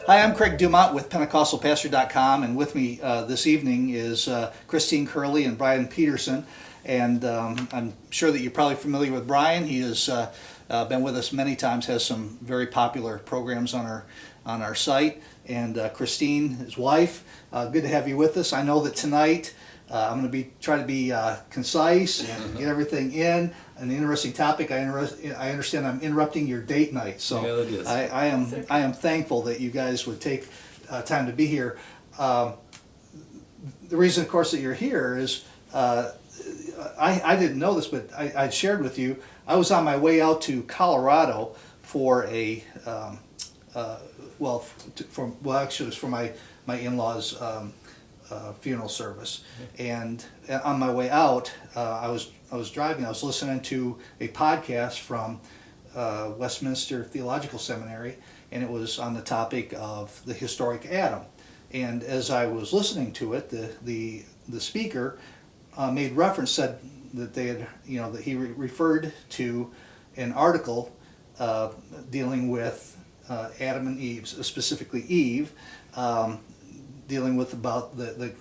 Hi, I'm Craig Dumont with PentecostalPastor.com, and with me this evening is Christine Curley and Brian Peterson. And I'm sure that you're probably familiar with Brian. He has been with us many times, has some very popular programs on our site. And Christine, his wife, good to have you with us. I know that tonight I'm going to try to be concise and get everything in. An interesting topic. I understand I'm interrupting your date night, so Yeah, that is. I am thankful that you guys would take time to be here. The reason, of course, that you're here is I didn't know this, but I'd shared with you. I was on my way out to Colorado for a actually it was for my in-laws' funeral service, and on my way out, I was driving. I was listening to a podcast from Westminster Theological Seminary, and it was on the topic of the historic Adam. And as I was listening to it, the speaker made reference, said that they had, that he referred to an article dealing with Adam and Eve, specifically Eve, dealing with about the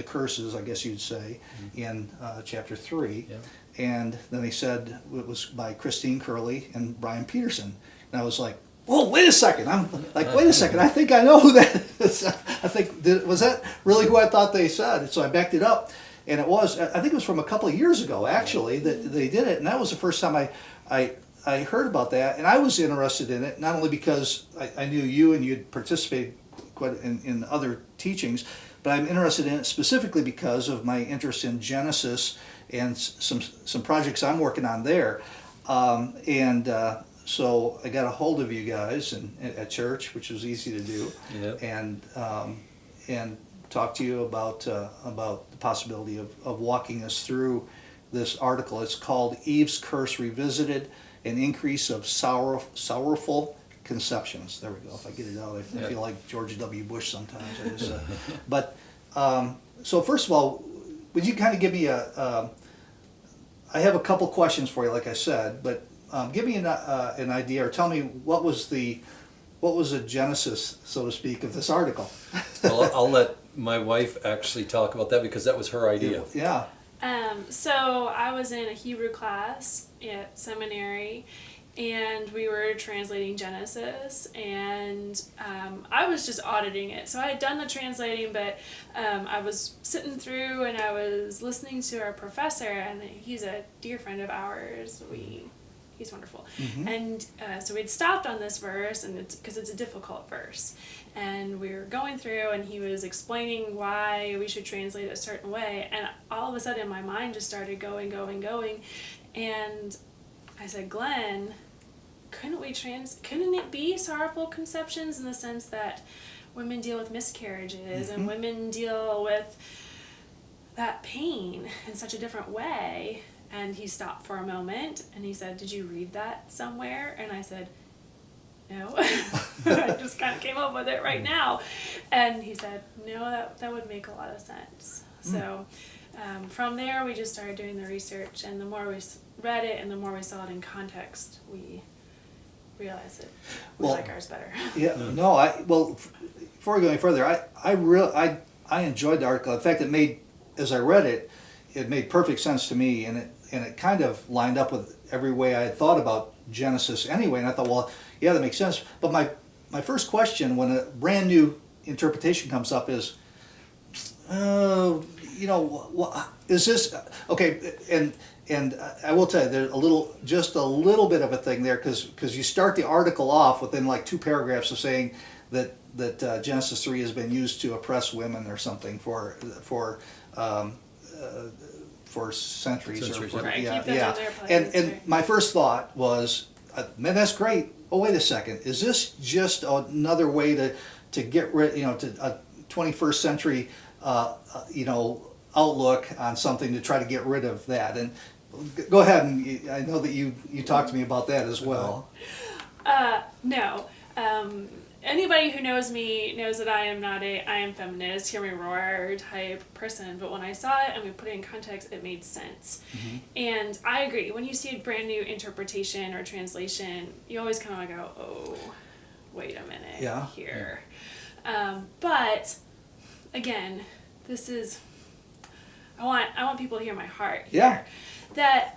curses, I guess you'd say, in chapter 3. Yeah. And then he said it was by Christine Curley and Brian Peterson. And I was like, whoa, wait a second. I'm like, wait a second, I think I know who that is. Was that really who I thought they said? And so I backed it up. And I think it was from a couple of years ago, actually, that they did it. And that was the first time I heard about that. And I was interested in it, not only because I knew you and you'd participated quite in other teachings, but I'm interested in it specifically because of my interest in Genesis and some projects I'm working on there. So I got a hold of you guys at church, which was easy to do, Yep. and talk to you about the possibility of walking us through this article. It's called Eve's Curse Revisited, an increase of sorrowful conceptions. There we go. If I get it out, I feel like George W. Bush sometimes. So first of all, would you kind of give me I have a couple questions for you, like I said, but give me an idea, or tell me what was the genesis, so to speak, of this article. Well, I'll let my wife actually talk about that because that was her idea. Yeah. So I was in a Hebrew class at seminary, and we were translating Genesis, and I was just auditing it. So I had done the translating, but I was sitting through and I was listening to our professor, and he's a dear friend of ours. He's wonderful. Mm-hmm. And so we'd stopped on this verse, and because it's a difficult verse. And we were going through, and he was explaining why we should translate it a certain way. And all of a sudden, my mind just started going. And I said, Glenn, couldn't it be sorrowful conceptions in the sense that women deal with miscarriages, mm-hmm. and women deal with that pain in such a different way? And he stopped for a moment, and he said, did you read that somewhere? And I said, no. I just kind of came up with it right now. And he said, no, that would make a lot of sense. So from there, we just started doing the research, and the more we read it and the more we saw it in context, we realized that we like ours better. Yeah, no, before we go any further, I enjoyed the article. In fact, as I read it, it made perfect sense to me, and it kind of lined up with every way I had thought about Genesis anyway. And I thought, well, yeah, that makes sense. But my first question when a brand new interpretation comes up is, is this okay? And I will tell you, there's just a little bit of a thing there, because you start the article off within like 2 paragraphs of saying that Genesis 3 has been used to oppress women or something for centuries. Right, yeah. And my first thought was, man, that's great. Oh, wait a second. Is this just another way to get rid, to a 21st century, outlook on something to try to get rid of that? And go ahead, and I know that you talked to me about that as well. No. Anybody who knows me knows that I am feminist, hear me roar type person, but when I saw it and we put it in context, it made sense. Mm-hmm. And I agree, when you see a brand new interpretation or translation, you always kind of go, oh, wait a minute Yeah. here. But again, this is, I want people to hear my heart here. Yeah. That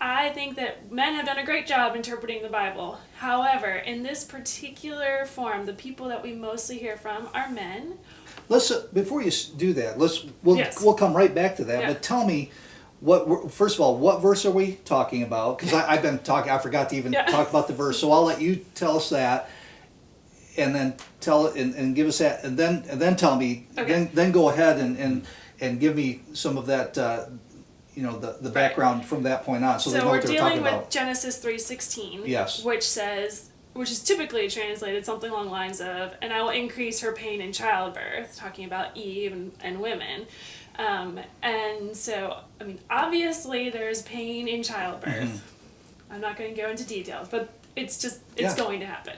I think that men have done a great job interpreting the Bible. However, in this particular form, the people that we mostly hear from are men. Let's before you do that, Yes. we'll come right back to that. Yeah. But tell me, first of all, what verse are we talking about? Because I've been talking, I forgot to even Yeah. talk about the verse. So I'll let you tell us that, and then tell it and give us that, and then tell me. Okay. Then go ahead and give me some of that. The background from that point on, so they know we're what they're talking dealing with about. Genesis 3:16, Yes. which is typically translated something along the lines of, "And I will increase her pain in childbirth," talking about Eve and women. And so, I mean, obviously there's pain in childbirth. Mm-hmm. I'm not going to go into details, but it's Yeah. going to happen.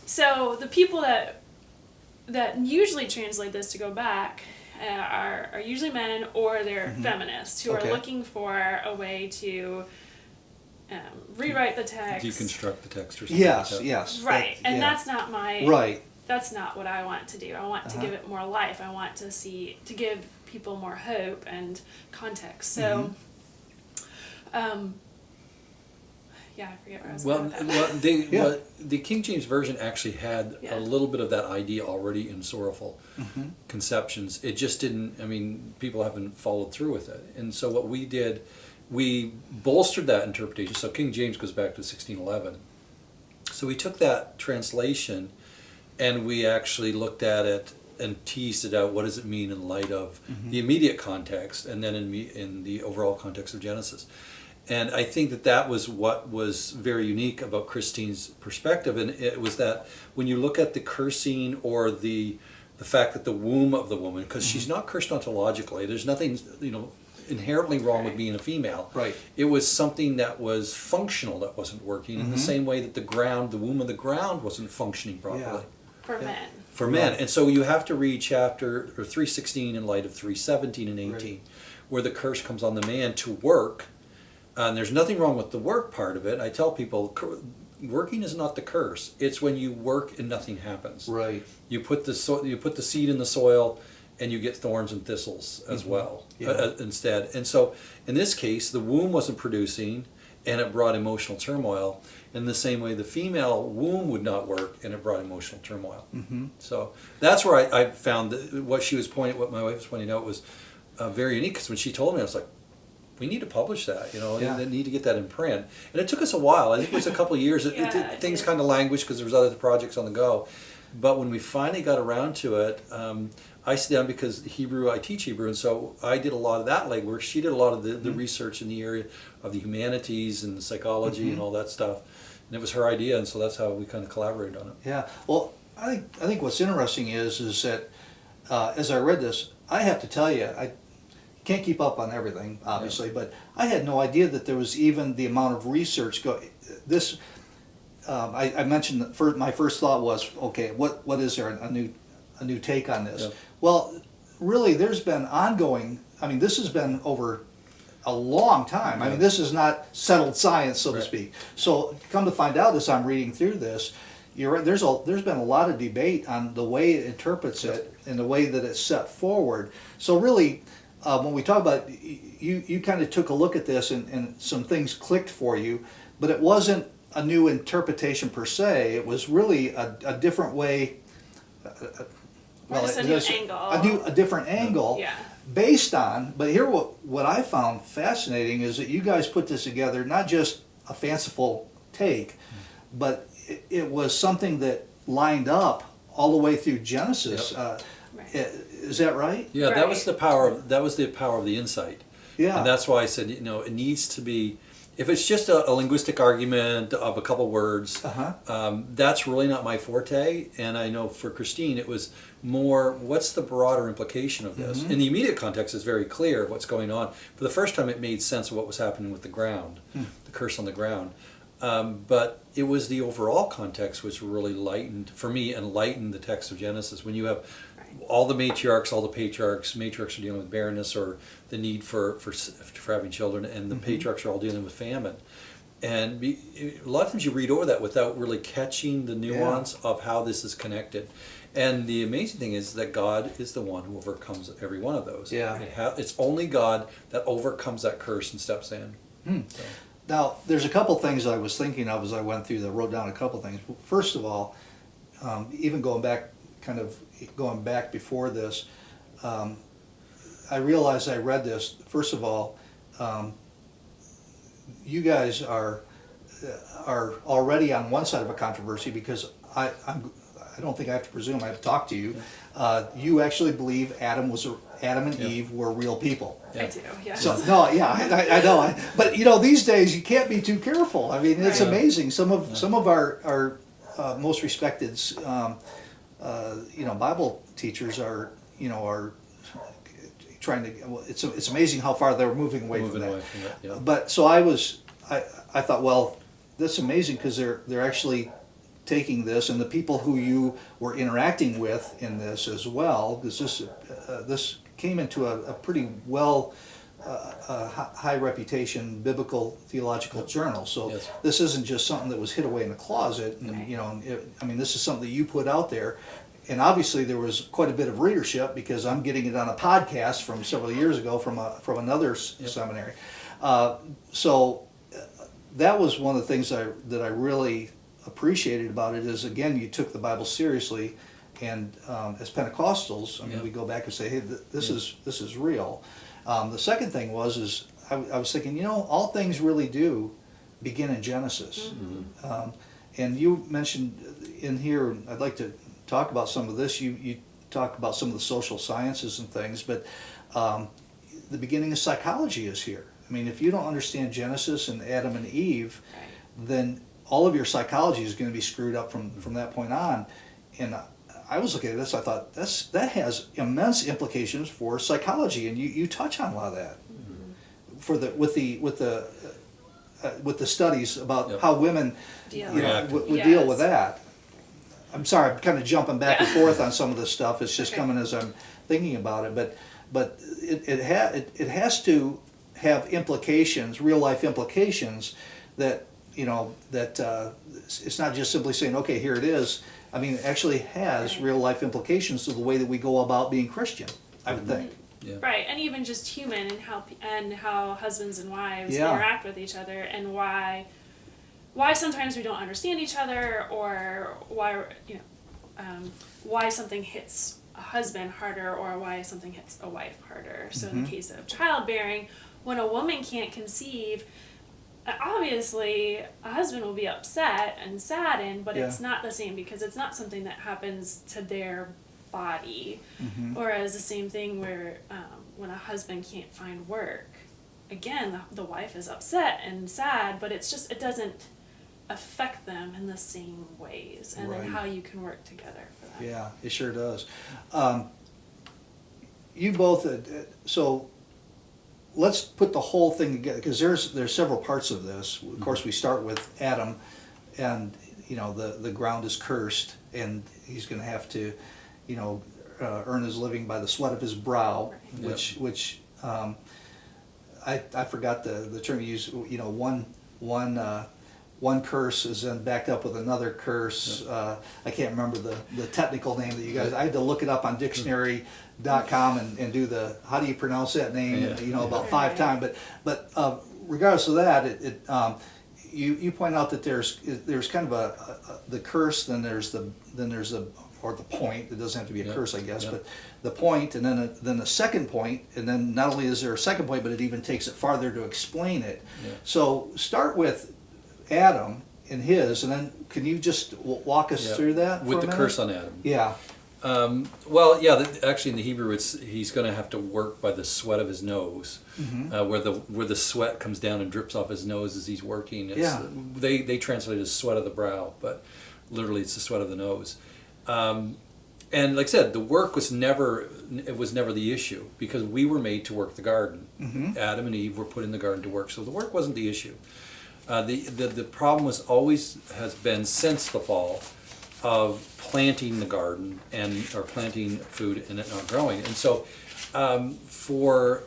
So the people that usually translate this to go back are usually men, or they're feminists who Okay. are looking for a way to rewrite the text. Deconstruct the text or something Yes, like that. yes. Right, and yeah. that's not my. Right. That's not what I want to do. I want to give it more life. I want to give people more hope and context. So, yeah, I forget where I was going with that. Yeah. The King James Version actually had Yeah. a little bit of that idea already in sorrowful conceptions. It just didn't, I mean, people haven't followed through with it. And so what we did, we bolstered that interpretation. So King James goes back to 1611. So we took that translation and we actually looked at it and teased it out. What does it mean in light of the immediate context, and then in the overall context of Genesis? And I think that was what was very unique about Christine's perspective, and it was that when you look at the cursing or the fact that the womb of the woman, because she's not cursed ontologically, there's nothing inherently wrong with being a female. Right. It was something that was functional that wasn't working, in the same way that the womb of the ground wasn't functioning properly. Yeah. For men. For men. And so you have to read chapter 3:16 in light of 3:17 and 18, Right. where the curse comes on the man to work. And there's nothing wrong with the work part of it. I tell people, working is not the curse. It's when you work and nothing happens. Right. You put the seed in the soil, and you get thorns and thistles as well instead. And so in this case, the womb wasn't producing, and it brought emotional turmoil. In the same way, the female womb would not work, and it brought emotional turmoil. So that's where I found that what my wife was pointing out was very unique. Because when she told me, I was like, we need to publish that, Yeah. they need to get that in print. And it took us a while. I think it was a couple of years. Things kind of languished because there was other projects on the go. But when we finally got around to it, I sit down because I teach Hebrew, and so I did a lot of that legwork. She did a lot of the research in the area of the humanities and the psychology and all that stuff. And it was her idea, and so that's how we kind of collaborated on it. Yeah. Well, I think what's interesting is that as I read this, I have to tell you, I can't keep up on everything, obviously, but I had no idea that there was even the amount of research this. I mentioned that my first thought was, okay, what is there a new take on this? Yep. Well, really, there's been ongoing. I mean, this has been over a long time. I mean, this is not settled science, so to speak. So, come to find out, as I'm reading through this, you're right. There's been a lot of debate on the way it interprets it and the way that it's set forward. So, really, when we talk about you kind of took a look at this and some things clicked for you, but it wasn't a new interpretation per se. It was really a different way. Just a new angle. A different angle. Yeah. Based on, but here what I found fascinating is that you guys put this together, not just a fanciful take, but it was something that lined up all the way through Genesis. Right. Is that right? Yeah, Right. that was the power of the insight. Yeah. And that's why I said, it needs to be, if it's just a linguistic argument of a couple words, that's really not my forte. And I know for Christine, it was more, what's the broader implication of this? In the immediate context, it's very clear what's going on. For the first time, it made sense of what was happening with the ground, the curse on the ground. But it was the overall context which really lightened the text of Genesis. When you have all the matriarchs, all the patriarchs are dealing with barrenness or the need for having children, and the patriarchs are all dealing with famine. And a lot of times you read over that without really catching the nuance of how this is connected. And the amazing thing is that God is the one who overcomes every one of those. Yeah. It's only God that overcomes that curse and steps in. So. Now, there's a couple things I was thinking of as I went through that, wrote down a couple things. First of all, even going back before this, I realized I read this. First of all, you guys are already on one side of a controversy, because I don't think I have to presume, I have to talk to you. You actually believe Adam and Eve were real people. I do, yes. So no, yeah, I know. But these days you can't be too careful. I mean, it's Right. amazing. Some of our most respected Bible teachers are trying to. It's amazing how far they're moving away from that. Yeah. But so I thought, well, that's amazing, because they're actually taking this, and the people who you were interacting with in this as well, because this came into a pretty well high reputation biblical theological journal. So Yes. this isn't just something that was hid away in a closet, and Right. this is something that you put out there. And obviously there was quite a bit of readership, because I'm getting it on a podcast from several years ago from another seminary. So that was one of the things that I really appreciated about it, is, again, you took the Bible seriously, and as Pentecostals, we go back and say, hey, this is real. The second thing was I was thinking, all things really do begin in Genesis. Mm-hmm. And you mentioned in here, I'd like to talk about some of this. You talk about some of the social sciences and things, but the beginning of psychology is here. I mean, if you don't understand Genesis and Adam and Eve, Right. then all of your psychology is going to be screwed up from that point on. And I was looking at this, I thought that has immense implications for psychology, and you touch on a lot of that for with the studies about how women Deal. would deal with that. I'm sorry, I'm kind of jumping back and forth on some of this stuff. It's just coming as I'm thinking about it, but it has to have implications, real life implications, that it's not just simply saying, okay, here it is. I mean, it actually has real life implications to the way that we go about being Christian, I would think. Yeah. Right, and even just human, and how husbands and wives Yeah. interact with each other, and why sometimes we don't understand each other, or why something hits a husband harder, or why something hits a wife harder. So in the case of childbearing, when a woman can't conceive, obviously a husband will be upset and saddened, but it's not the same, because it's not something that happens to their body. Whereas the same thing where when a husband can't find work, again, the wife is upset and sad, but it doesn't affect them in the same ways, and then how you can work together for that. Yeah, it sure does. You both, so let's put the whole thing together, because there's several parts of this. Of course, we start with Adam, and the ground is cursed, and he's going to have to earn his living by the sweat of his brow, which I forgot the term you used. One curse is then backed up with another curse. I can't remember the technical name that you guys. I had to look it up on dictionary.com and do the, how do you pronounce that name? About 5 times. But regardless of that, you point out that there's kind of the curse, then there's the or the point. It doesn't have to be a curse, I guess, but the point, and then the second point, and then not only is there a second point, but it even takes it farther to explain it. So start with Adam and his, and then can you just walk us through that with for a the minute? curse on Adam? Yeah. Actually in the Hebrew, he's going to have to work by the sweat of his nose, where the sweat comes down and drips off his nose as he's working. They translate it as sweat of the brow, but literally it's the sweat of the nose. And like I said, the work was never the issue, because we were made to work the garden. Adam and Eve were put in the garden to work, so the work wasn't the issue. The problem has been since the fall of planting the garden or planting food and it not growing. And so for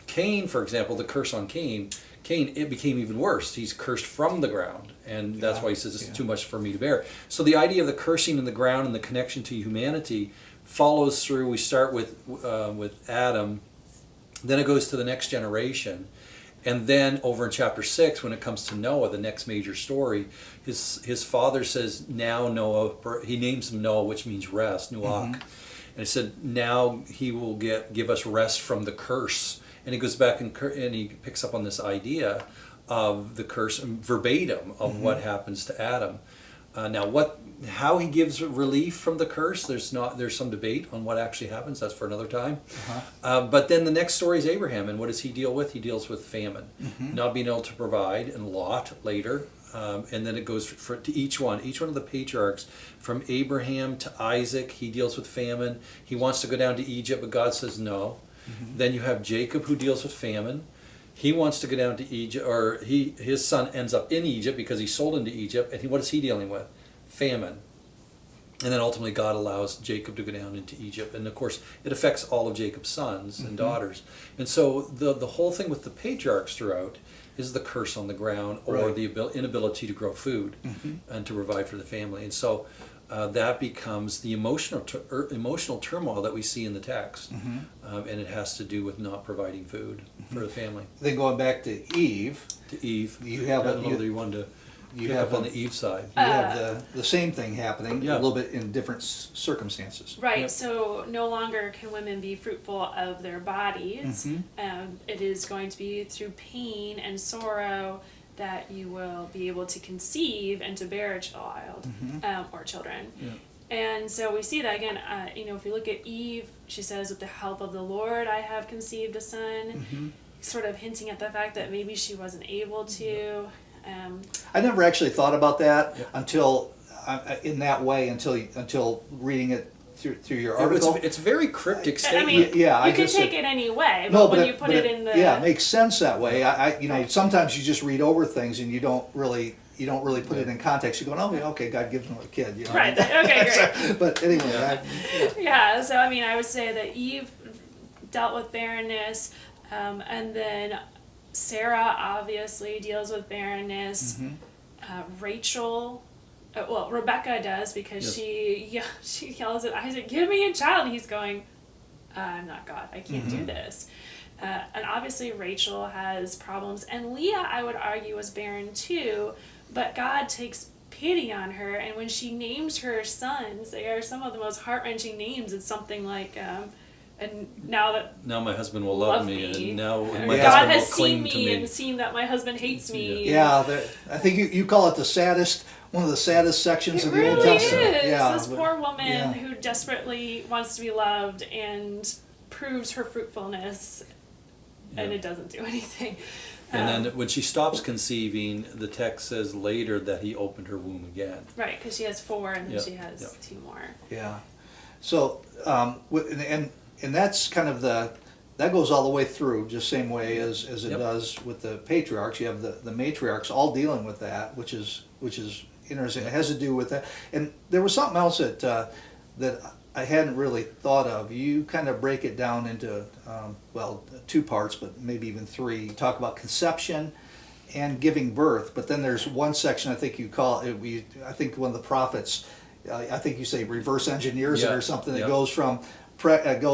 Cain, for example, the curse on Cain Cain, it became even worse. He's cursed from the ground, and that's why he says it's too much for me to bear. So the idea of the cursing in the ground and the connection to humanity follows through. We start with Adam, then it goes to the next generation, and then over in chapter 6, when it comes to Noah, the next major story, his father says, now Noah, he names him Noah, which means rest, Nuach, and he said, now he will give us rest from the curse. And he goes back and he picks up on this idea of the curse verbatim of what happens to Adam. How he gives relief from the curse, there's some debate on what actually happens. That's for another time. But then the next story is Abraham, and what does he deal with? He deals with famine, not being able to provide, and Lot later. And then it goes to each one of the patriarchs, from Abraham to Isaac. He deals with famine. He wants to go down to Egypt, but God says no. Then you have Jacob, who deals with famine. He wants to go down to Egypt, or his son ends up in Egypt because he's sold into Egypt. And what is he dealing with? Famine. And then ultimately God allows Jacob to go down into Egypt. And of course, it affects all of Jacob's sons and daughters. And so the whole thing with the patriarchs throughout is the curse on the ground, or the inability to grow food and to provide for the family. And so that becomes the emotional turmoil that we see in the text, and it has to do with not providing food for the family. Then going back to Eve, you have you wanted to pick up on the Eve side. You have the same thing happening, Yeah. a little bit in different circumstances. Right, Yep. so no longer can women be fruitful of their bodies. It is going to be through pain and sorrow that you will be able to conceive and to bear a child, or children. Yeah. And so we see that again, if you look at Eve, she says, with the help of the Lord, I have conceived a son, sort of hinting at the fact that maybe she wasn't able to. I never actually thought about that until in that way until reading it through your article. It's a very cryptic statement. I mean, Yeah, you I can just take said- it any way, but No, when you put it in the... it makes sense that way. Sometimes you just read over things and you don't really put it in context. You're going, oh, okay, God gives him a kid. You know? Right, okay, great. But anyway, Yeah, so I mean, I would say that Eve dealt with barrenness, and then Sarah obviously deals with barrenness. Rachel, Rebecca does, because she yells at Isaac, give me a child, and he's going, I'm not God, I can't do this. And obviously Rachel has problems, and Leah, I would argue, was barren too, but God takes pity on her, and when she names her sons, they are some of the most heart-wrenching names. It's something like, and now my husband will love me, and now my God husband has will cling seen to me me. and seen that my husband hates me. yeah, I think you call it one of the saddest sections It of the Old really Testament. is. Yeah, This poor woman yeah. who desperately wants to be loved and proves her fruitfulness, and it doesn't do anything. And then when she stops conceiving, the text says later that he opened her womb again. Right, because she has 4 and then Yep. she has Yep. 2 more. Yeah. So, and that's kind of that goes all the way through, just same way as it Yep. does with the patriarchs. You have the matriarchs all dealing with that, which is interesting. It has to do with that. And there was something else that I hadn't really thought of. You kind of break it down into 2 parts, but maybe even 3. You talk about conception and giving birth, but then there's one section I think you call it. I think one of the prophets. I think you say reverse engineers it Yeah. or something that Yeah. goes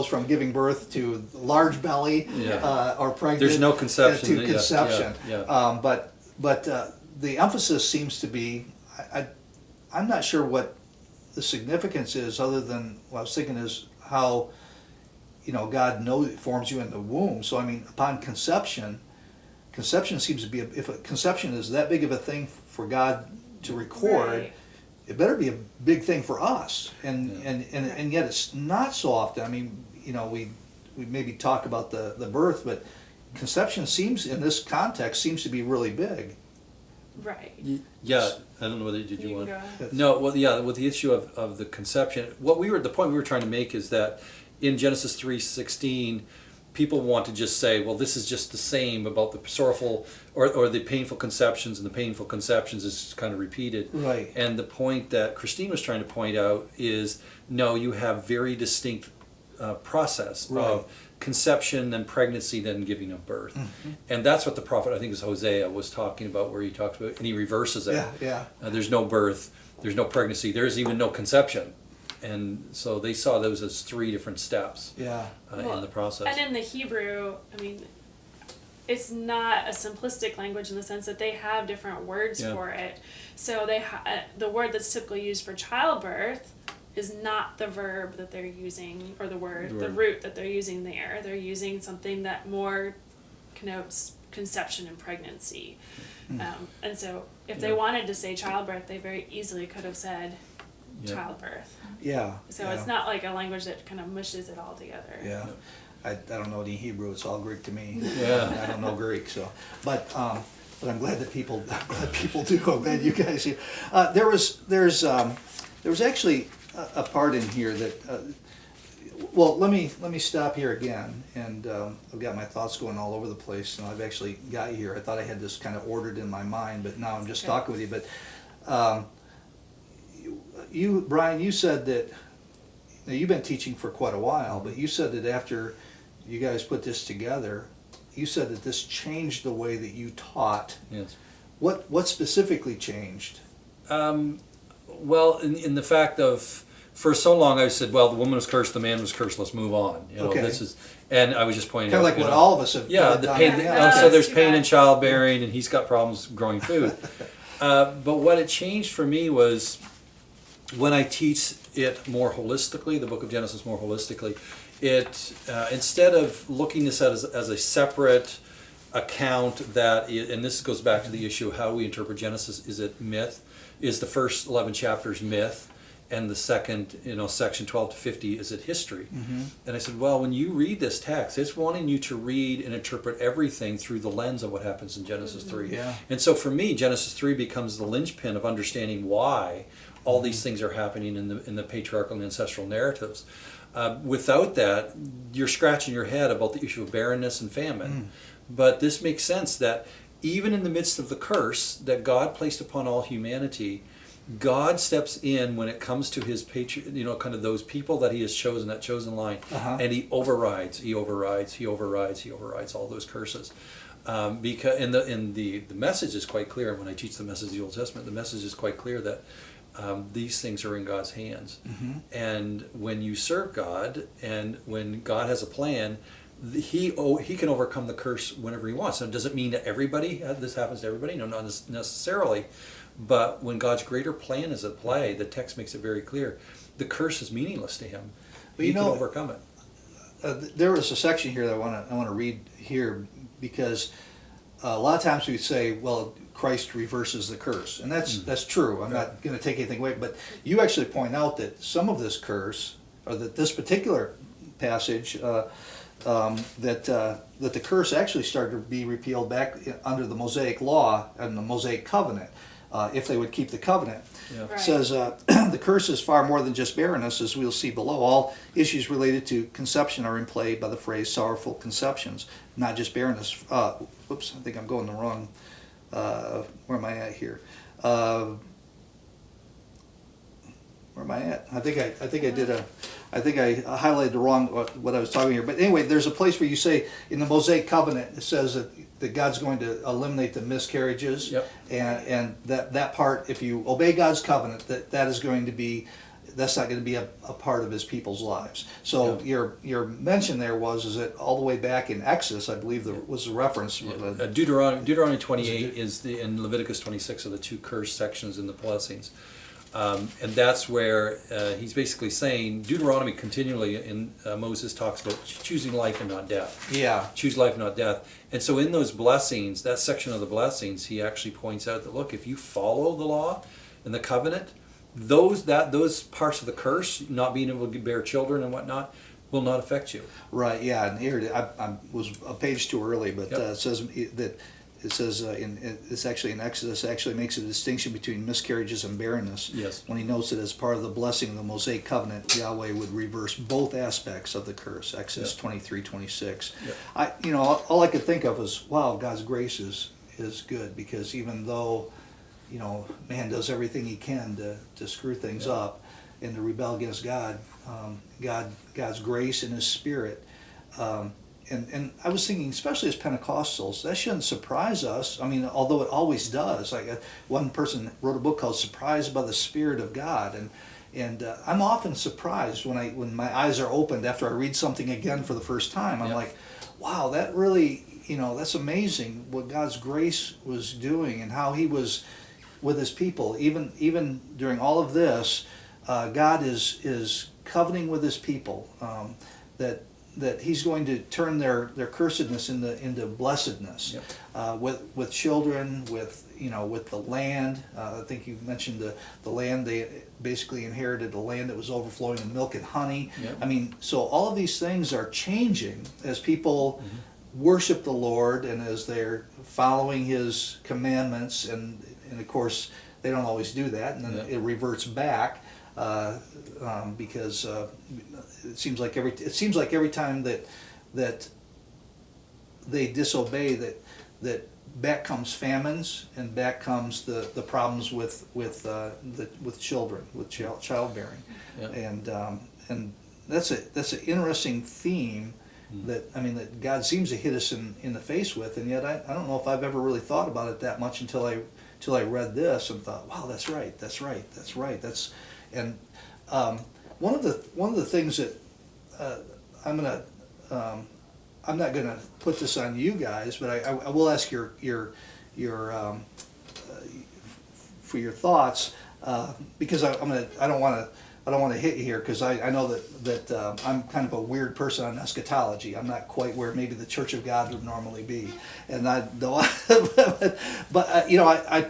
from giving birth to large belly or pregnant. There's no conception. to conception. Yeah. But the emphasis seems to be. I'm not sure what the significance is, other than what I was thinking is how God forms you in the womb. So I mean, upon conception seems to be if conception is that big of a thing for God to record. Right. It better be a big thing for us, and yet it's not so often. I mean, we maybe talk about the birth, but conception seems in this context to be really big. Right. Yeah, I don't know whether did you You want. can go ahead. No, well, yeah, with the issue of the conception, the point we were trying to make is that in Genesis 3:16, people want to just say, well, this is just the same about the sorrowful or the painful conceptions, and the painful conceptions is kind of repeated. Right. And the point that Christine was trying to point out is, no, you have very distinct process Right. of conception, then pregnancy, then giving of birth. And that's what the prophet, I think it was Hosea, was talking about, where he talks about, and he reverses it. Yeah. There's no birth, there's no pregnancy, there's even no conception. And so they saw those as 3 different steps Yeah. in the process. And in the Hebrew, I mean, it's not a simplistic language in the sense that they have different words Yeah. for it. So they the word that's typically used for childbirth is not the verb that they're using, or the root that they're using there. They're using something that more connotes conception and pregnancy. And so if they wanted to say childbirth, they very easily could have said childbirth. Yeah. So it's not like a language that kind of mushes it all together. Yeah. I don't know any Hebrew. It's all Greek to me. Yeah. I don't know Greek, so. But I'm glad that people do. I'm glad you guys do. There was actually a part in here that. Well, let me stop here again, and I've got my thoughts going all over the place, and I've actually got here. I thought I had this kind of ordered in my mind, but now I'm just talking with you. But Brian, you said that, now you've been teaching for quite a while, but you said that after you guys put this together, you said that this changed the way that you taught. Yes. What specifically changed? Well, in the fact of, for so long I said, well, the woman was cursed, the man was cursed, let's move on. You know, Okay. this is, and I was just pointing Kind out, of like what all of us have yeah, done. the pain. Yeah. So there's Too pain bad. in childbearing, and he's got problems growing food. But what it changed for me was when I teach it more holistically, the Book of Genesis more holistically. It instead of looking this at as a separate account that, and this goes back to the issue of how we interpret Genesis. Is it myth? Is the first 11 chapters myth? And the second, section 12 to 50, is it history? And I said, well, when you read this text, it's wanting you to read and interpret everything through the lens of what happens in Genesis 3. Yeah. And so for me, Genesis 3 becomes the linchpin of understanding why all these things are happening in the patriarchal and ancestral narratives. Without that, you're scratching your head about the issue of barrenness and famine. But this makes sense that even in the midst of the curse that God placed upon all humanity, God steps in when it comes to his kind of those people that he has chosen, that chosen line, and he overrides all those curses. Because the message is quite clear. When I teach the message of the Old Testament, the message is quite clear that these things are in God's hands. And when you serve God, and when God has a plan, he can overcome the curse whenever he wants. And it doesn't mean that this happens to everybody. No, not necessarily. But when God's greater plan is at play, the text makes it very clear. The curse is meaningless to him. Well, He can overcome it. There was a section here that I want to read here, because a lot of times we say, well, Christ reverses the curse, and that's true. I'm not going to take anything away, but you actually point out that some of this curse, or that this particular passage, that the curse actually started to be repealed back under the Mosaic law and the Mosaic covenant, if they would keep the covenant. Yeah. Right. It says the curse is far more than just barrenness, as we'll see below. All issues related to conception are in play by the phrase sorrowful conceptions, not just barrenness. Whoops, I think I'm going the wrong. Where am I at here? Where am I at? I think I highlighted the wrong what I was talking here. But anyway, there's a place where you say in the Mosaic covenant, it says that God's going to eliminate the miscarriages. Yep. And that part, if you obey God's covenant, that's not going to be a part of his people's lives. So your mention there is that all the way back in Exodus, I believe was the reference. Deuteronomy 28 is in Leviticus 26 are the two curse sections in the blessings. And that's where he's basically saying, Deuteronomy continually in Moses talks about choosing life and not death. Yeah. Choose life, not death. And so in those blessings, that section of the blessings, he actually points out that, look, if you follow the law and the covenant, those parts of the curse, not being able to bear children and whatnot, will not affect you. Right. Yeah. And here I was a page too early, but Yep. it says it's actually in Exodus, actually makes a distinction between miscarriages and barrenness. Yes. When he notes that as part of the blessing of the Mosaic covenant, Yahweh would reverse both aspects of the curse. Exodus 23:26. Yep. All I could think of was, wow, God's grace is good, because even though man does everything he can to screw things up, and to rebel against God, God's grace and His Spirit. And I was thinking, especially as Pentecostals, that shouldn't surprise us. I mean, although it always does. Like one person wrote a book called "Surprised by the Spirit of God," and I'm often surprised when my eyes are opened after I read something again for the first time. I'm like, wow, that really, that's amazing what God's grace was doing and how He was with His people. Even during all of this, God is covenanting with His people, that He's going to turn their cursedness into blessedness, with children, with the land. I think you mentioned the land. They basically inherited a land that was overflowing with milk and honey. Yep. I mean, so all of these things are changing as people worship the Lord and as they're following His commandments, and of course they don't always do that, and then it reverts back. Because it seems like every time that they disobey, that back comes famines, and back comes the problems with children, with childbearing, and that's an interesting theme that God seems to hit us in the face with, and yet I don't know if I've ever really thought about it that much until I read this and thought, wow, that's right. And one of the things that I'm not gonna put this on you guys, but I will ask your for your thoughts, because I don't want to hit you here, because I know that I'm kind of a weird person on eschatology. I'm not quite where maybe the Church of God would normally be, and I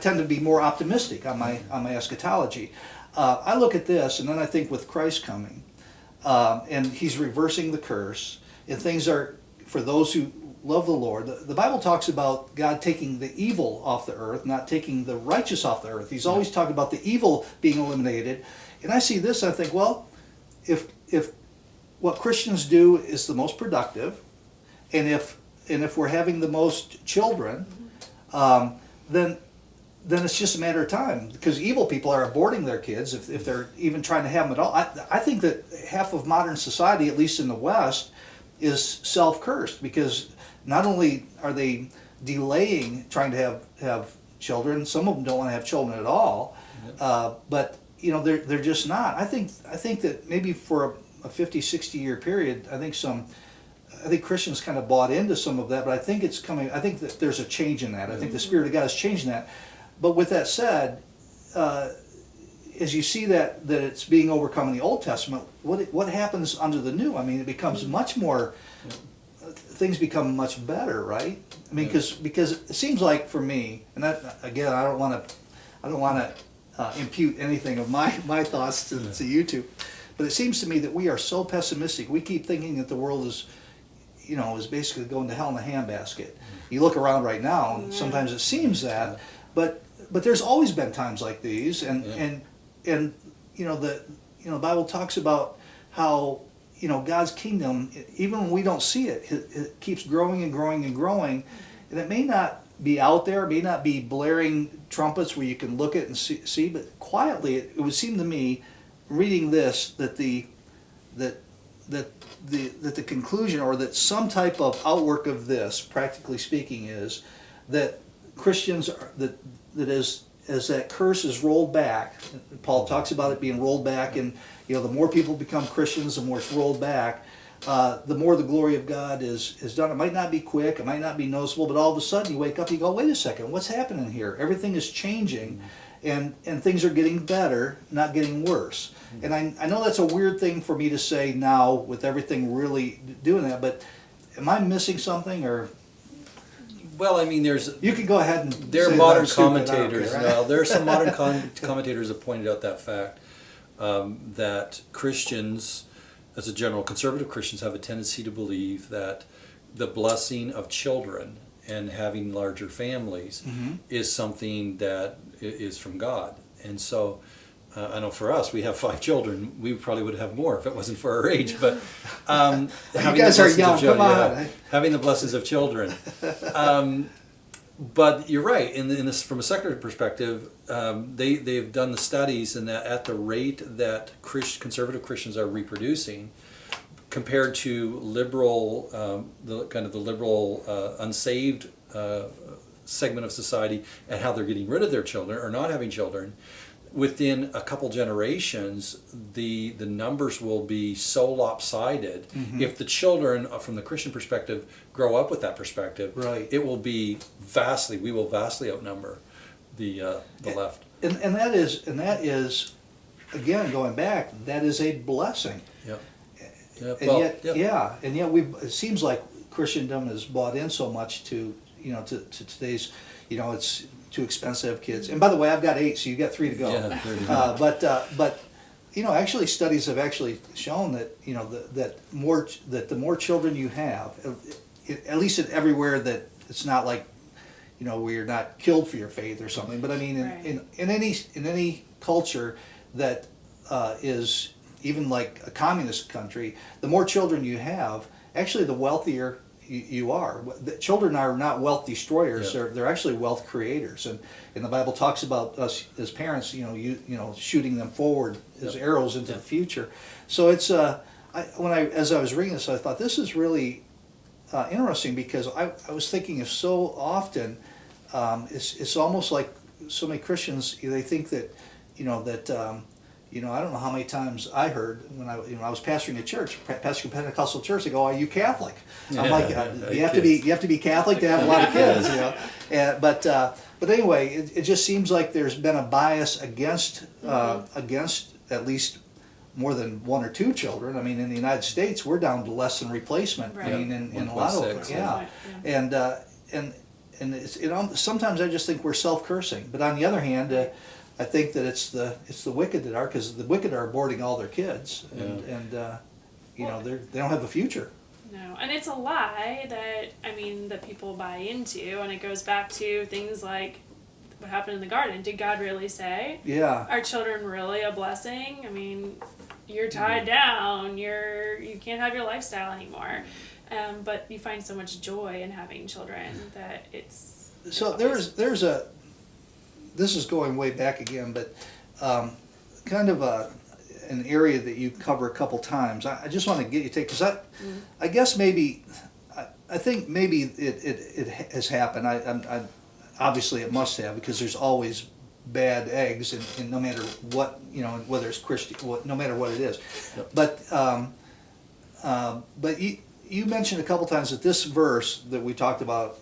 tend to be more optimistic on my eschatology. I look at this, and then I think with Christ coming, and He's reversing the curse, and things are, for those who love the Lord, the Bible talks about God taking the evil off the earth, not taking the righteous off the earth. He's always talking about the evil being eliminated. And I see this, I think, well, if what Christians do is the most productive, and if we're having the most children, then it's just a matter of time, because evil people are aborting their kids if they're even trying to have them at all. I think that half of modern society, at least in the West, is self-cursed, because not only are they delaying trying to have children, some of them don't want to have children at all, but they're just not. I think that maybe for a 50, 60 year period, I think Christians kind of bought into some of that, but I think it's coming. I think that there's a change in that. I think the Spirit of God is changing that. But with that said, as you see that it's being overcome in the Old Testament, what happens under the New? I mean, it becomes much more. Things become much better, right? I mean, because it seems like for me, and that, again, I don't want to impute anything of my thoughts to you two, but it seems to me that we are so pessimistic. We keep thinking that the world is basically going to hell in a handbasket. You look around right now, and sometimes it seems that, but there's always been times like these, and the Bible talks about how God's kingdom, even when we don't see it, it keeps growing and growing and growing, and it may not be out there, it may not be blaring trumpets where you can look at and see, but quietly it would seem to me, reading this, that the conclusion, or that some type of outwork of this, practically speaking, is that Christians are, that as that curse is rolled back. Paul talks about it being rolled back, and the more people become Christians, the more it's rolled back. The more the glory of God is done. It might not be quick, it might not be noticeable, but all of a sudden you wake up, you go, wait a second, what's happening here? Everything is changing, and things are getting better, not getting worse. And I know that's a weird thing for me to say now, with everything really doing that, but am I missing something, or? Well, I mean, You can go ahead and there are say modern that I'm stupid, I don't commentators. care, right? Now, there are some modern commentators have pointed out that fact, that Christians, as a general, conservative Christians have a tendency to believe that the blessing of children and having larger families is something that is from God. And so, I know for us, we have 5 children. We probably would have more if it wasn't for our age. But you guys are young. Come on. Having the blessings of children. But you're right. In this, from a secular perspective, they've done the studies, and that at the rate that conservative Christians are reproducing, compared to liberal, the liberal unsaved segment of society, and how they're getting rid of their children or not having children, within a couple generations, the numbers will be so lopsided. If the children, from the Christian perspective, grow up with that perspective, Right. it will be we will vastly outnumber the left. And that is, again, going back, that is a blessing. Yeah. And yet it seems like Christendom has bought in so much to today's, it's too expensive to have kids. And by the way, I've got 8, so you got 3 to go. Yeah, 3 to go. But actually studies have actually shown that that the more children you have, at least everywhere that it's not like where you're not killed for your faith or something. But I mean, in any culture that is even like a communist country, the more children you have, actually the wealthier you are. The children are not wealth destroyers; they're actually wealth creators. And the Bible talks about us as parents, shooting them forward as arrows into the future. So it's as I was reading this, I thought this is really interesting, because I was thinking of so often, it's almost like so many Christians, they think that I don't know how many times I heard when I was pastoring a church, pastoring a Pentecostal church, they go, "Are you Catholic?" I'm like, "You have to be Catholic to have a lot of kids," But anyway, it just seems like there's been a bias against at least more than 1 or 2 children. I mean, in the United States, we're down to less than replacement. Right. I mean, in a lot of 1.6, and it's sometimes I just think we're self-cursing. But on the other hand, I think that it's the wicked that are, because the wicked are aborting all their kids, and they don't have a future. No, and it's a lie that people buy into, and it goes back to things like what happened in the garden. Did God really say? Yeah. Are children really a blessing? I mean, you're tied down. You can't have your lifestyle anymore. But you find so much joy in having children that it's. So there's a. This is going way back again, but kind of an area that you cover a couple times. I just want to get you take, because I guess maybe I think maybe it has happened. I obviously it must have, because there's always bad eggs, and no matter what, whether it's Christian, no matter what it is. Yep. But you mentioned a couple times that this verse that we talked about,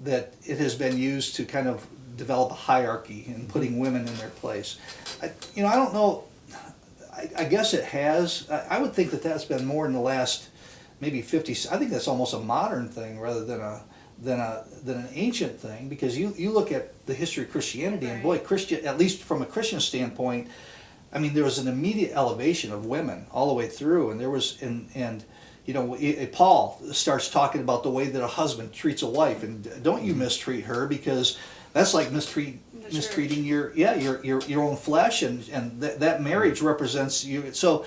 that it has been used to kind of develop a hierarchy and putting women in their place. I don't know. I guess it has. I would think that that's been more in the last maybe 50. I think that's almost a modern thing rather than an ancient thing, because you look at the history of Christianity, and boy, at least from a Christian standpoint, I mean, there was an immediate elevation of women all the way through, and there was Paul starts talking about the way that a husband treats a wife, and don't you mistreat her, because that's like mistreating your own flesh, and that marriage represents you. So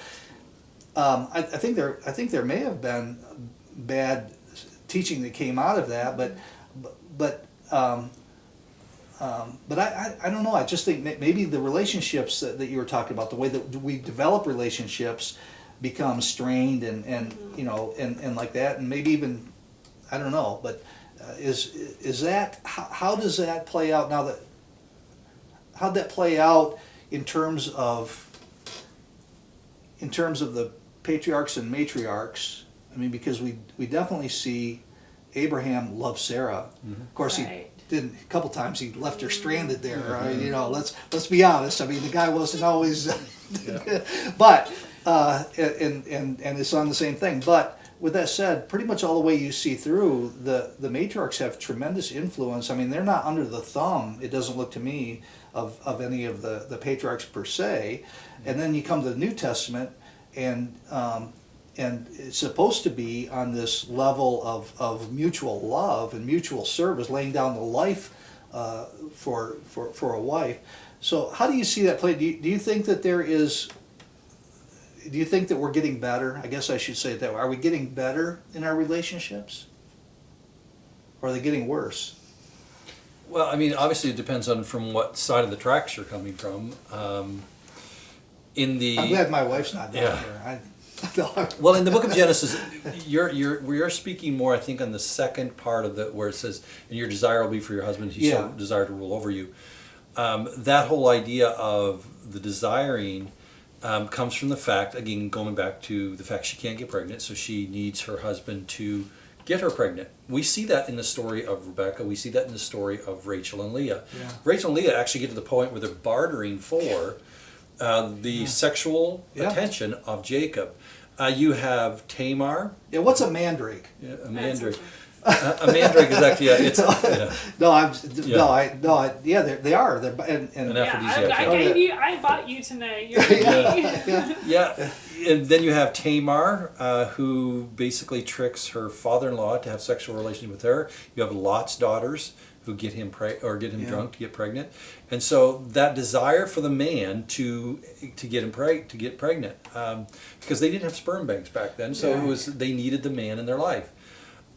I think there may have been bad teaching that came out of that, but I don't know. I just think maybe the relationships that you were talking about, the way that we develop relationships, become strained and like that, and maybe even, I don't know, but is that how does that play out now? How'd that play out in terms of the patriarchs and matriarchs? I mean, because we definitely see Abraham love Sarah. Mm-hmm. Of course, he didn't. A couple times he left her stranded there. Mm-hmm. Let's be honest. I mean, the guy wasn't always. But and it's on the same thing. But with that said, pretty much all the way you see through, the matriarchs have tremendous influence. I mean, they're not under the thumb, it doesn't look to me, of any of the patriarchs per se. And then you come to the New Testament, and it's supposed to be on this level of mutual love and mutual service, laying down the life for a wife. So how do you see that play? Do you think that there is? Do you think that we're getting better? I guess I should say it that way. Are we getting better in our relationships? Or are they getting worse? Well, I mean, obviously it depends on from what side of the tracks you're coming from. In the I'm glad my wife's not down Yeah. here. Well, in the book of Genesis, we are speaking more, I think, on the second part of it, where it says, "And your desire will be for your husband; he shall desire to rule over you." That whole idea of the desiring comes from the fact, again, going back to the fact she can't get pregnant, so she needs her husband to get her pregnant. We see that in the story of Rebecca. We see that in the story of Rachel and Leah. Yeah. Rachel and Leah actually get to the point where they're bartering for the sexual attention of Jacob. You have Tamar. Yeah, what's a mandrake? Yeah, a mandrake. A mandrake is actually They are. They're, and An Yeah, aphrodisiac. I bought you tonight. You're me. Yeah, and then you have Tamar, who basically tricks her father-in-law to have sexual relations with her. You have Lot's daughters who get him drunk to get pregnant, and so that desire for the man to get pregnant, because they didn't have sperm banks back then, so they needed the man in their life.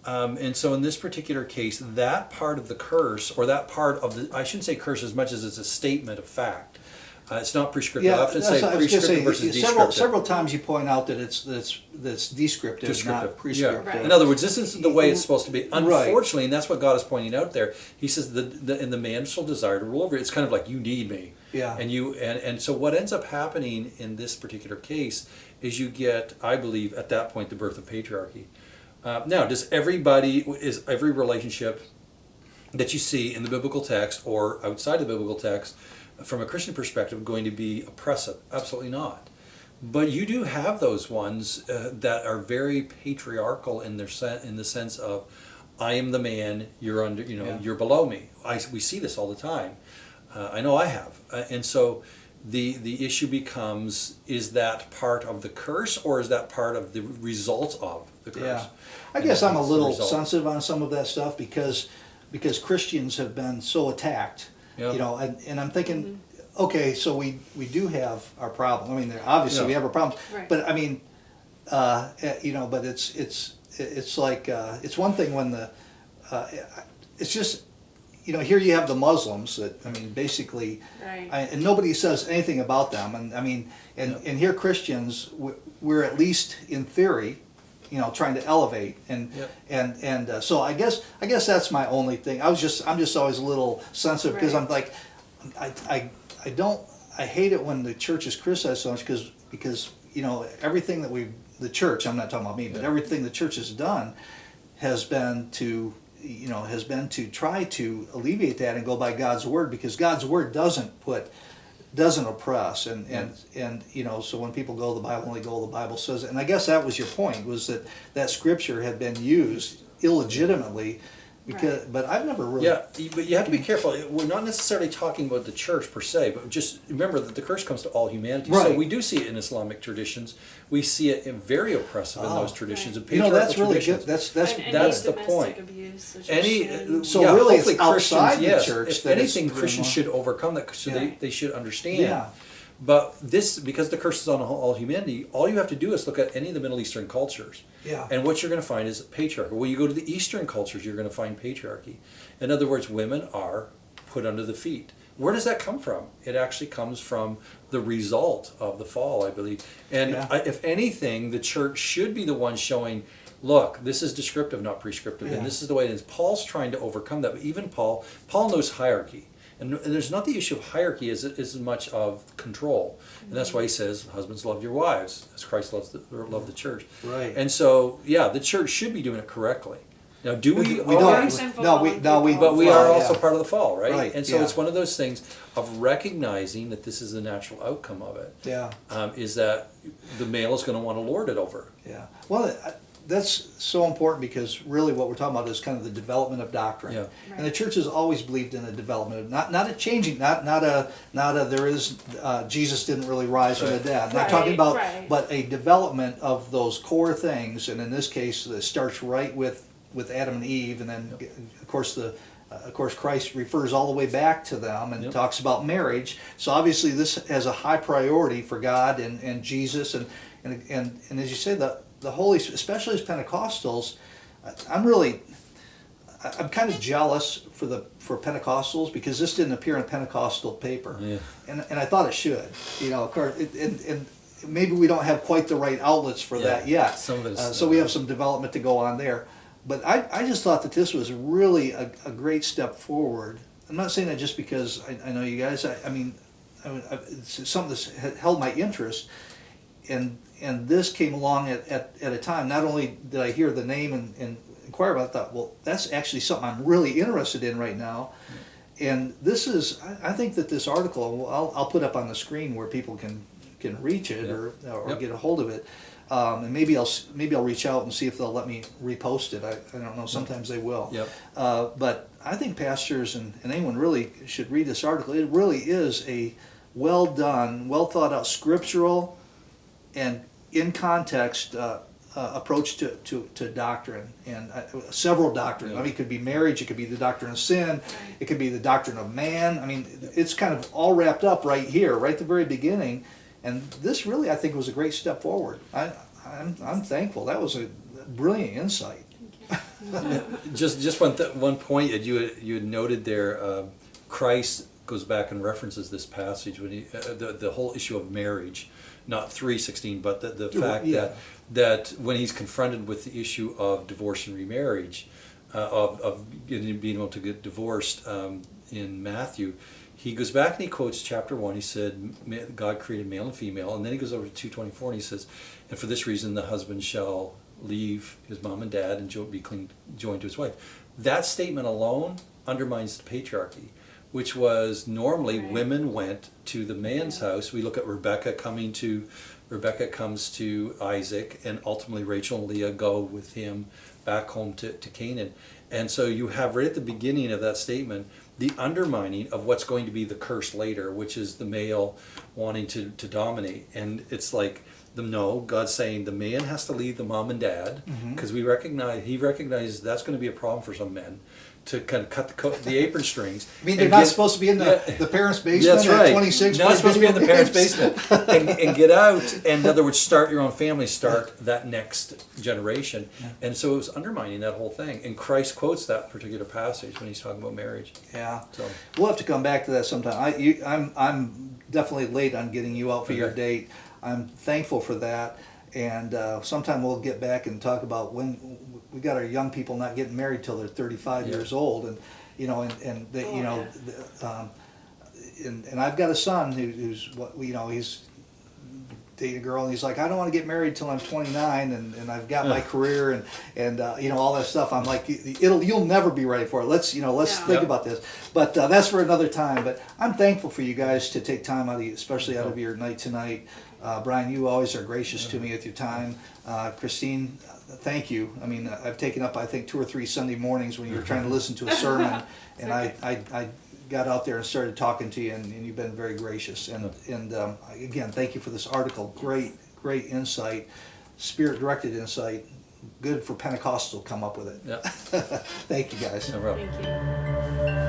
And so in this particular case, that part of the curse, or that part of the, I shouldn't say curse as much as it's a statement of fact. It's not prescriptive. I often say prescriptive versus descriptive. Several times you point out that it's descriptive, not prescriptive. Yeah. In other words, this is the way it's supposed to be. Unfortunately, and that's what God is pointing out there. He says, and the man shall desire to rule over you. It's kind of like, you need me. Yeah. And so what ends up happening in this particular case is you get, I believe, at that point, the birth of patriarchy. Now, is every relationship that you see in the biblical text or outside the biblical text, from a Christian perspective, going to be oppressive? Absolutely not. But you do have those ones that are very patriarchal in the sense of, I am the man, you're under, you're below me. We see this all the time. I know I have, and so the issue becomes: is that part of the curse, or is that part of the result of the curse? Yeah, I guess I'm a little sensitive on some of that stuff because Christians have been so attacked. Yeah. And I'm thinking, okay, so we do have our problem. I mean, obviously we have our problems, Right. but I mean, but it's like it's one thing when it's just, here you have the Muslims that, I mean, basically, Right. and nobody says anything about them, and I mean, and here Christians, we're at least in theory, trying to elevate, and so I guess that's my only thing. I'm just always a little sensitive because I'm like, I hate it when the church is criticized so much because everything that the church, I'm not talking about me, but everything the church has done has been to try to alleviate that and go by God's word, because God's word doesn't oppress, and so when people go to the Bible, only go to the Bible says it. And I guess that was your point, was that scripture had been used illegitimately, because but I've never really but you have to be careful. We're not necessarily talking about the church per se, but just remember that the curse comes to all humanity. So we do see it in Islamic traditions. We see it very oppressive in those traditions. Right. And that's really traditions. good. That's the point. Abuse, Really it's outside the church. If anything, Christians should overcome that, so they should understand. Yeah. But because the curse is on all humanity, all you have to do is look at any of the Middle Eastern cultures. Yeah. And what you're going to find is patriarchy. When you go to the Eastern cultures, you're going to find patriarchy. In other words, women are put under the feet. Where does that come from? It actually comes from the result of the fall, I believe. And if anything, the church should be the one showing, look, this is descriptive, not prescriptive, and this is the way it is. Paul's trying to overcome that. But even Paul knows hierarchy. And there's not the issue of hierarchy as much of control. And that's why he says, husbands, love your wives, as Christ loved the church. Right. And so, the church should be doing it correctly. Now, do we? We don't. But we are also part of the fall, right? Right, And so it's one of those things of recognizing that this is the natural outcome of it. Yeah. Is that the male is going to want to lord it over. Yeah. Well, that's so important, because really what we're talking about is kind of the development of doctrine. Yeah. And the church has always believed in a development of not a changing, not a there is Jesus didn't really rise from the dead. I'm not talking about, but a development of those core things, and in this case, it starts right with Adam and Eve, and then of course Christ refers all the way back to them and talks about marriage. So obviously this has a high priority for God and Jesus, and as you say, the Holy, especially as Pentecostals, I'm kind of jealous for Pentecostals because this didn't appear in Pentecostal paper, Yeah. and I thought it should. You know, of course, and maybe we don't have quite the right outlets for that yet. Some of it's, so we have some development to go on there. But I just thought that this was really a great step forward. I'm not saying that just because I know you guys. I mean, it's something that's held my interest, and this came along at a time. Not only did I hear the name and inquire about it, I thought, well, that's actually something I'm really interested in right now. And this is, I think that this article, I'll put up on the screen where people can reach it or get a hold of it. And maybe I'll reach out and see if they'll let me repost it. I don't know. Sometimes they will. Yep. But I think pastors and anyone really should read this article. It really is a well done, well thought out, scriptural, and in context approach to doctrine and several doctrines. I mean, it could be marriage. It could be the doctrine of sin. It could be the doctrine of man. I mean, it's kind of all wrapped up right here, right at the very beginning. And this really, I think, was a great step forward. I'm thankful. That was a brilliant insight. Just one point that you had noted there. Christ goes back and references this passage when he the whole issue of marriage, not 3:16, but the fact that when he's confronted with the issue of divorce and remarriage, of being able to get divorced in Matthew. He goes back and he quotes chapter 1. He said, God created male and female. And then he goes over to 2:24 and he says, and for this reason the husband shall leave his mom and dad and be joined to his wife. That statement alone undermines the patriarchy, which was normally women went to the man's house. We look at Rebecca comes to Isaac, and ultimately Rachel and Leah go with him back home to Canaan. And so you have right at the beginning of that statement the undermining of what's going to be the curse later, which is the male wanting to dominate. And it's like, God's saying the man has to leave the mom and dad, because he recognizes that's going to be a problem for some men, to kind of cut the apron strings. I mean, they're not supposed to be in the parents' basement That's right. at 26. Not supposed to be in the parents' basement. and get out, and in other words, start your own family, start that next generation. Yeah. And so it was undermining that whole thing. And Christ quotes that particular passage when he's talking about marriage. Yeah. So we'll have to come back to that sometime. I'm definitely late on getting you out for your date. I'm thankful for that. And sometime we'll get back and talk about when we got our young people not getting married till they're 35 years old, and and I've got a son who's he's dating a girl, and he's like, I don't want to get married till I'm 29, and I've got my career and all that stuff. I'm like, you'll never be ready for it. Let's think about this. But that's for another time. But I'm thankful for you guys to take time out, especially out of your night tonight. Brian, you always are gracious to me with your time. Christine, thank you. I mean, I've taken up, I think, 2 or 3 Sunday mornings when you were trying to listen to a sermon, and I got out there and started talking to you, and you've been very gracious. And again, thank you for this article. Great insight, spirit-directed insight. Good for Pentecostal to come up with it. Yeah. Thank you, guys. No problem. Thank you.